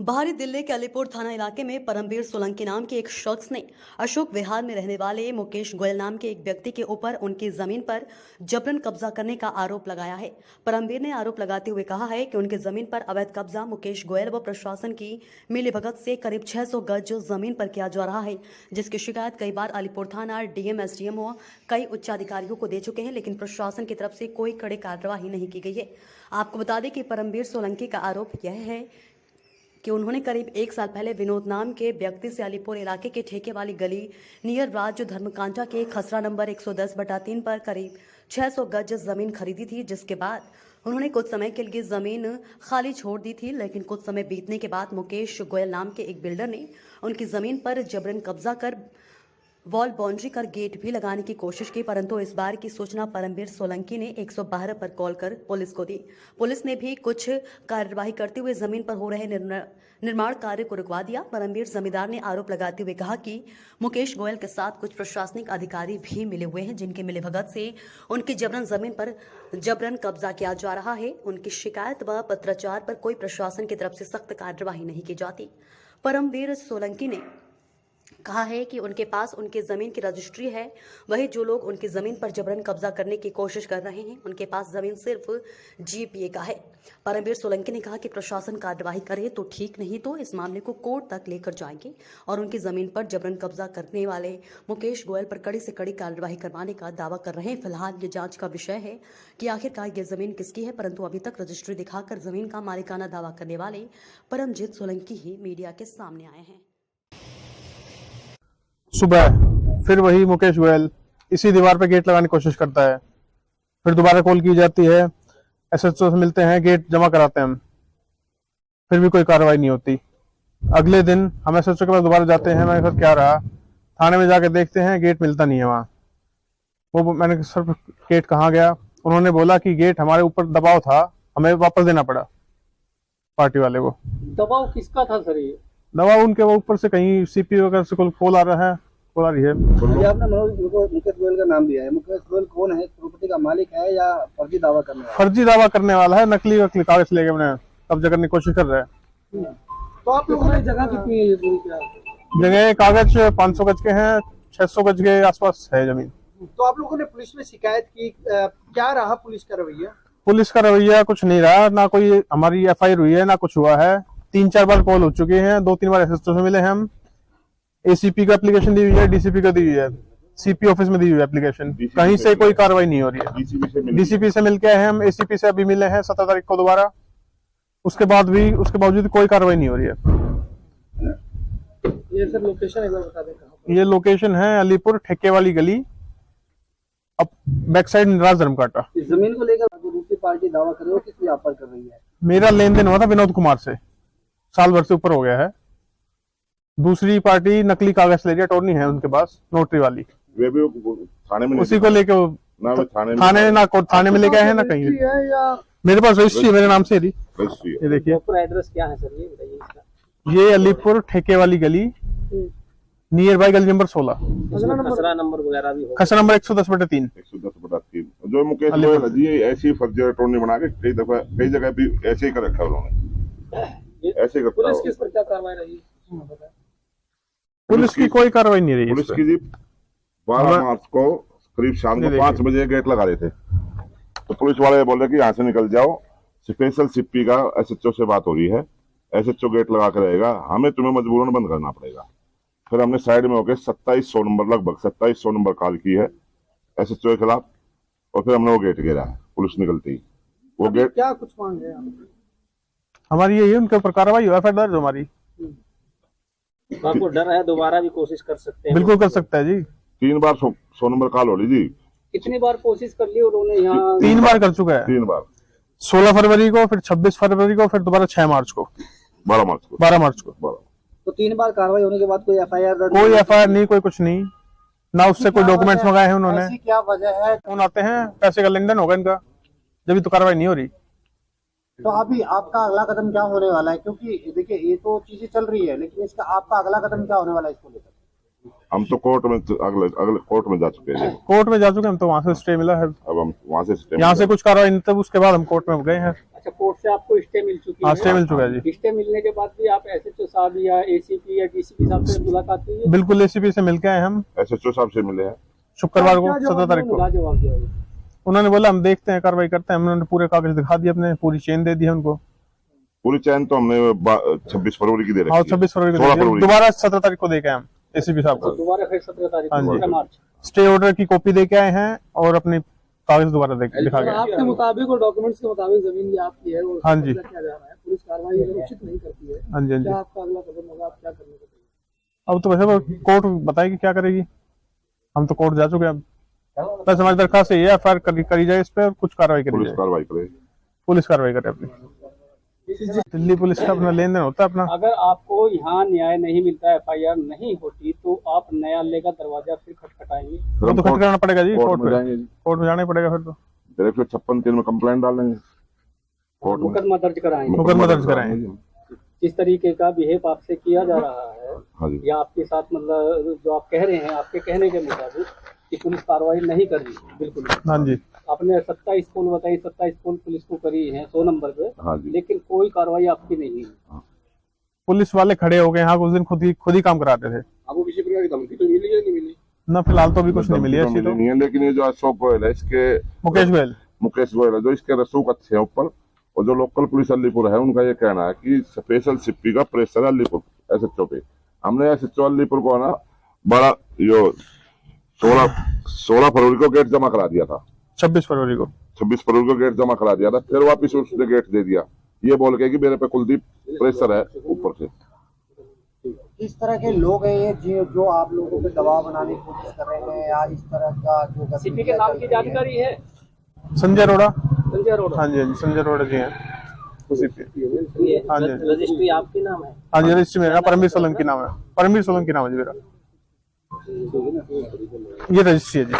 बाहरी दिल्ली के अलीपुर थाना इलाके में परमवीर सोलंकी नाम के एक शख्स ने अशोक विहार में रहने वाले मुकेश गोयल नाम के एक व्यक्ति के ऊपर उनकी जमीन पर जबरन कब्जा करने का आरोप लगाया है। परमवीर ने आरोप लगाते हुए कहा है कि उनकी जमीन पर अवैध कब्जा मुकेश गोयल व प्रशासन की मिलीभगत से करीब 600 गज जमीन पर किया जा रहा है, जिसकी शिकायत कई बार अलीपुर थाना डीएम, एसडीएम व कई उच्च अधिकारियों को दे चुके हैं, लेकिन प्रशासन की तरफ से कोई कड़ी कार्रवाई नहीं की गई है। आपको बता दें कि परमवीर सोलंकी का आरोप यह है कि उन्होंने करीब 1 साल पहले विनोद नाम के व्यक्ति से अलीपुर इलाके के ठेके वाली गली नियर राज्य धर्मकांटा के खसरा नंबर 110/3 पर करीब 600 गज जमीन खरीदी थी, जिसके बाद उन्होंने कुछ समय के लिए जमीन खाली छोड़ दी थी। लेकिन कुछ समय बीतने के बाद मुकेश गोयल नाम के एक बिल्डर ने उनकी जमीन पर जबरन कब्जा कर वॉल बाउंड्री कर गेट भी लगाने की कोशिश की, परंतु इस बार की सूचना परमवीर सोलंकी ने 112 पर कॉल कर पुलिस को दी। पुलिस ने भी कुछ कार्यवाही करते हुए जमीन पर हो रहे निर्माण कार्य को रुकवा दिया। परमवीर जमींदार ने आरोप लगाते हुए कहा कि मुकेश गोयल के साथ कुछ प्रशासनिक अधिकारी भी मिले हुए हैं, जिनके मिलीभगत से उनकी जबरन जमीन पर जबरन कब्जा किया जा रहा है। उनकी शिकायत व पत्राचार पर कोई प्रशासन की तरफ से सख्त कार्यवाही नहीं की जाती। परमवीर सोलंकी ने कहा है कि उनके पास उनकी जमीन की रजिस्ट्री है, वही जो लोग उनकी जमीन पर जबरन कब्जा करने की कोशिश कर रहे हैं उनके पास जमीन सिर्फ जीपीए का है। परमवीर सोलंकी ने कहा कि प्रशासन कार्रवाई करे तो ठीक, नहीं तो इस मामले को कोर्ट तक लेकर जाएंगे और उनकी जमीन पर जबरन कब्जा करने वाले मुकेश गोयल पर कड़ी से कड़ी कार्रवाई करवाने का दावा कर रहे हैं। फिलहाल ये जांच का विषय है कि आखिरकार ये जमीन किसकी है, परंतु अभी तक रजिस्ट्री दिखाकर जमीन का मालिकाना दावा करने वाले परमजीत सोलंकी ही मीडिया के सामने आए हैं। सुबह फिर वही मुकेश गोयल इसी दीवार पे गेट लगाने की कोशिश करता है, फिर दोबारा कॉल की जाती है, एसएचओ से मिलते हैं, गेट जमा कराते हैं हम, फिर भी कोई कार्रवाई नहीं होती। अगले दिन हम एसएचओ के पास दोबारा जाते हैं, मैंने सर क्या रहा, थाने में जाके देखते हैं गेट मिलता नहीं है वहाँ। वो मैंने सर गेट कहाँ गया, उन्होंने बोला कि गेट हमारे ऊपर दबाव था, हमें वापस देना पड़ा पार्टी वाले को। दबाव किसका था सर? ये दबाव उनके वो ऊपर से कहीं सीपीओ वगैरह से कॉल आ रहा है, कॉल आ रही है। आपने मुकेश गोयल का नाम दिया है, मुकेश गोयल कौन है? प्रॉपर्टी का मालिक है या फर्जी दावा करने वाला? फर्जी दावा करने वाला है, नकली कागज लेके अपने कब्जा करने की कोशिश कर रहा है। तो आप लोगों ने जगह कितनी है? ये दूरी क्या है? जगह कागज 500 गज के हैं, 600 गज के आसपास है जमीन। तो आप लोगों ने पुलिस में शिकायत की, क्या रहा पुलिस का रवैया? पुलिस का रवैया कुछ नहीं रहा, ना कोई हमारी एफआईआर हुई है, ना कुछ हुआ है। 3-4 बार कॉल हो चुके हैं, 2-3 बार एसएसओ से मिले हैं हम। एसीपी का एप्लीकेशन दी हुई है, डीसीपी का दी हुई है, सीपी ऑफिस में दी हुई है एप्लीकेशन, कहीं से कोई कार्रवाई नहीं हो रही है। डीसीपी से मिल के आए हैं हम, एसीपी से अभी मिले हैं 17 तारीख को दोबारा, उसके बावजूद कोई कार्रवाई नहीं हो रही है। ये सर लोकेशन एक बार बता दें कहाँ? ये लोकेशन है अलीपुर ठेके वाली गली, अब बैक साइड राज धर्मकांटा। इस जमीन को लेकर दूसरी पार्टी दावा कर रही है, किस व्यापार कर रही है? मेरा लेन देन हुआ था विनोद कुमार से, साल भर से ऊपर हो गया है। दूसरी पार्टी नकली कागज ले रही है, अटॉर्नी है उनके पास, नोटरी वाली, वे भी थाने में उसी को लेके थाने में लेके आए हैं ना कहीं। मेरे पास रजिस्ट्री है, मेरे नाम से थी। ये देखिए, एड्रेस क्या है सर? ये बताइए इसका। ये अलीपुर ठेके वाली गली नियर बाई गली नंबर 16, खसरा नंबर वगैरह भी खसरा नंबर 110/3। 110/3 जो मुकेश गोयल जी ऐसी फर्जी अटॉर्नी बना के कई जगह भी ऐसे ही कर रखा है उन्होंने, ऐसे करता पुलिस किस पर क्या कार्रवाई रही? पुलिस की कोई कार्रवाई नहीं रही। पुलिस की जी 12 मार्च को करीब शाम को 5 बजे गेट लगा रहे थे, तो पुलिस वाले बोले कि यहाँ से निकल जाओ, स्पेशल सीपी का एसएचओ से बात हो रही है, एसएचओ गेट लगा कर रहेगा, हमें तुम्हें मजबूरन बंद करना पड़ेगा। फिर हमने साइड में होकर 2700 नंबर, लगभग 2700 नंबर कॉल की है एसएचओ के खिलाफ, और फिर हमने वो गेट घेरा है। पुलिस निकलती ही वो गेट, क्या कुछ मांग रहे हैं हमारी यही उनके ऊपर कार्रवाई हो, एफआईआर दर्ज हमारी। आपको डर है दोबारा भी कोशिश कर सकते हैं? बिल्कुल कर सकता है जी। 3 बार 100 नंबर कॉल हो ली जी। कितनी बार कोशिश कर ली उन्होंने? यहाँ 3 बार कर चुका है। 3 बार, 16 फरवरी को, फिर 26 फरवरी को, फिर दोबारा 6 मार्च को, 12 मार्च को। 12 मार्च को। तो 3 बार कार्रवाई होने के बाद कोई एफआईआर दर्ज? कोई एफआईआर नहीं, कोई कुछ नहीं, ना उससे कोई डॉक्यूमेंट्स मंगाए हैं उन्होंने। ऐसी क्या वजह है? फोन आते हैं, पैसे का लेन देन होगा इनका, जब तो कार्रवाई नहीं हो रही। तो अभी आपका अगला कदम क्या होने वाला है? क्योंकि देखिए ये तो चीजें चल रही है, लेकिन इसका आपका अगला कदम क्या होने वाला है इसको लेकर? हम तो कोर्ट में अगले कोर्ट में जा चुके हैं। कोर्ट में जा चुके हैं हम, तो वहां से स्टे मिला है। अब हम वहां से यहाँ से कुछ कार्रवाई नहीं, तब उसके बाद हम कोर्ट में गए हैं। अच्छा, कोर्ट से आपको स्टे मिल चुकी हाँ है। स्टे मिल चुका है जी। स्टे मिलने के बाद भी आप एसएचओ साहब या एसीपी या डीसीपी साहब से मुलाकात हुई है? बिल्कुल एसीपी से मिलके आए हम एसएचओ साहब से मिले हैं। शुक्रवार को क्या 17 तारीख को। क्या जवाब दिया? उन्होंने बोला हम देखते हैं, कार्रवाई करते हैं। उन्होंने पूरे कागज दिखा दिए, अपने पूरी चेन दे दी है उनको। पूरी चैन तो हमने 26 फरवरी की दे रखी हाँ है। 26 फरवरी को 16 दे दी। फरवरी। दोबारा 17 तारीख को दे के आए हम एसीपी साहब को। दोबारा फिर 17 तारीख हाँ जी। 17 मार्च। स्टे ऑर्डर की कॉपी दे के आए हैं और अपने कागज दोबारा दिखा गए। आपके मुताबिक और डॉक्यूमेंट्स के मुताबिक जमीन भी आपकी है और हाँ जी। कब्जा किया जा रहा है, पुलिस कार्रवाई अगर उचित नहीं करती है, हाँ जी हाँ जी। क्या आपका अगला कदम होगा? आप क्या करने को चाहिए? अब तो वैसे वो कोर्ट बताएगी क्या करेगी। हम तो कोर्ट जा चुके हैं। अब बस हमारी दरखास्त ये है, एफआईआर करी जाए इस पे, कुछ कार्रवाई करी पुलिस जाए। कार्रवाई करे। पुलिस कार्रवाई करे अपनी। दिल्ली पुलिस का अपना लेन देन होता है अपना। अगर आपको यहाँ न्याय नहीं मिलता, एफआईआर नहीं होती, तो आप न्यायालय का दरवाजा फिर खटखटाएंगे? वो तो खटखटाना पड़ेगा जी, कोर्ट में में जाएंगे जी। कोर्ट में जाना ही पड़ेगा फिर तो। डायरेक्ट 56(3) में कंप्लेंट डालेंगे कोर्ट में। मुकदमा दर्ज कराएंगे? मुकदमा दर्ज कराएंगे। जिस तरीके का बिहेव आपसे किया जा रहा है हाँ जी। या आपके साथ, मतलब जो आप कह रहे हैं, आपके कहने के मुताबिक कि पुलिस कार्रवाई नहीं कर रही, बिल्कुल हाँ जी। आपने 27 पोल बताई, 27 पोल पुलिस को करी है 100 नंबर पे, हाँ जी। लेकिन कोई कार्रवाई आपकी नहीं है। पुलिस वाले खड़े हो गए यहाँ, उस दिन खुद ही काम कराते थे। आपको किसी प्रकार की धमकी तो मिली या नहीं मिली? ना फिलहाल तो अभी कुछ नहीं मिली है धमकी ऐसी तो तो। नहीं है, लेकिन ये जो अशोक गोयल है, इसके मुकेश गोयल है, जो इसके रसूख अच्छे हैं ऊपर, और जो लोकल पुलिस अलीपुर है, उनका ये कहना है कि स्पेशल सिप्पी का प्रेशर है अलीपुर एसएचओ पे। हमने एसएचओ अलीपुर को ना बड़ा यो 16 फरवरी को गेट जमा करा दिया था। 26 फरवरी को 26 फरवरी को गेट जमा करा दिया था। फिर वापिस उसने गेट दे दिया, ये बोल के कि मेरे पे कुलदीप प्रेशर है ऊपर से। किस तरह के लोग हैं ये जो आप लोगों पे दबाव बनाने की कोशिश कर रहे हैं, या इस तरह का जो सीपी के नाम की जानकारी है? संजय अरोड़ा। संजय अरोड़ा। हाँ जी हाँ जी, संजय अरोड़ा जी हैं उसी पे। हाँ जी रजिस्ट्री आपके नाम है? हाँ जी, रजिस्ट्री मेरा परमवीर सोलंकी नाम है। परमवीर सोलंकी नाम है जी मेरा। ये रजिस्ट्री है जी।